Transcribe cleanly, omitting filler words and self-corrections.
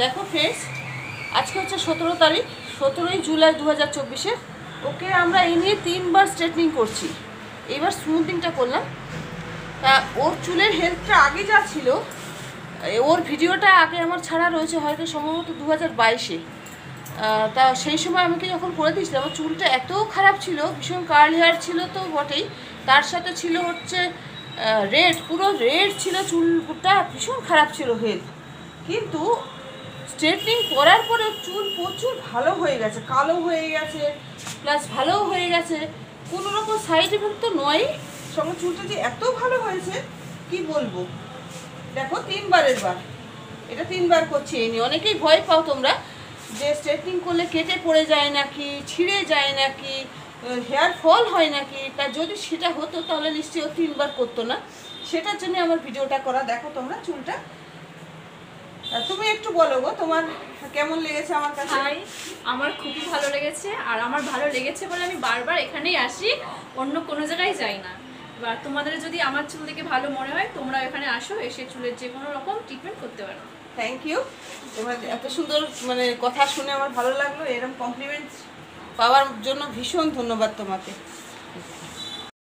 দেখো ফ্রেন্ডস, আজকে হচ্ছে 17 তারিখ, 17ই জুলাই 2024-এ। ওকে আমরা এই নিয়ে 3বার স্ট্রেটনিং করছি। এইবার স্মুথিংটা করলাম। তা ওর চুলের হেলথটা আগে যা ছিল, ওর ভিডিওটা আগে আমার ছাড়া রয়েছে হয়তো সম্ভবত 2022-এ। তা সেই সময় আমাকে যখন করে দিয়েছিলাম, আমার চুলটা এত খারাপ ছিল, ভীষণ কার্ল হেয়ার ছিল তো বটেই, তার সাথে ছিল হচ্ছে রেড, পুরো রেড ছিল চুলটা, ভীষণ খারাপ ছিল হেলথ। কিন্তু স্ট্রেটনিং করার পরে চুল প্রচুর ভালো হয়ে গেছে, কালো হয়ে গেছে, প্লাস ভালোও হয়ে গেছে, কোনো রকম সাইড এফেক্ট তো নয়ই। সঙ্গে চুলটা যে এত ভালো হয়েছে কি বলবো। দেখো 3বারের বার, এটা 3বার করছি। এই নিয়ে অনেকেই ভয় পাও তোমরা যে স্ট্রেটনিং করলে কেটে পড়ে যায় নাকি, ছিঁড়ে যায় নাকি, হেয়ার ফল হয় নাকি। তা যদি সেটা হতো তাহলে নিশ্চয়ই ও 3বার করতো না। সেটার জন্য আমার ভিডিওটা করা। দেখো তোমরা চুলটা, তুমি একটু বলো গো তোমার কেমন লেগেছে আমার কাছে। আমার খুবই ভালো লেগেছে, আর আমার ভালো লেগেছে বলে আমি বারবার এখানেই আসি, অন্য কোনো জায়গায় যাই না। এবার তোমাদের যদি আমার চুল দেখে ভালো মনে হয়, তোমরা এখানে আসো, এসে চুলের যে কোনো রকম ট্রিটমেন্ট করতে পারো। Thank you. তোমার এত সুন্দর কথা শুনে আমার ভালো লাগলো। এরকম কমপ্লিমেন্ট পাওয়ার জন্য ভীষণ ধন্যবাদ তোমাকে।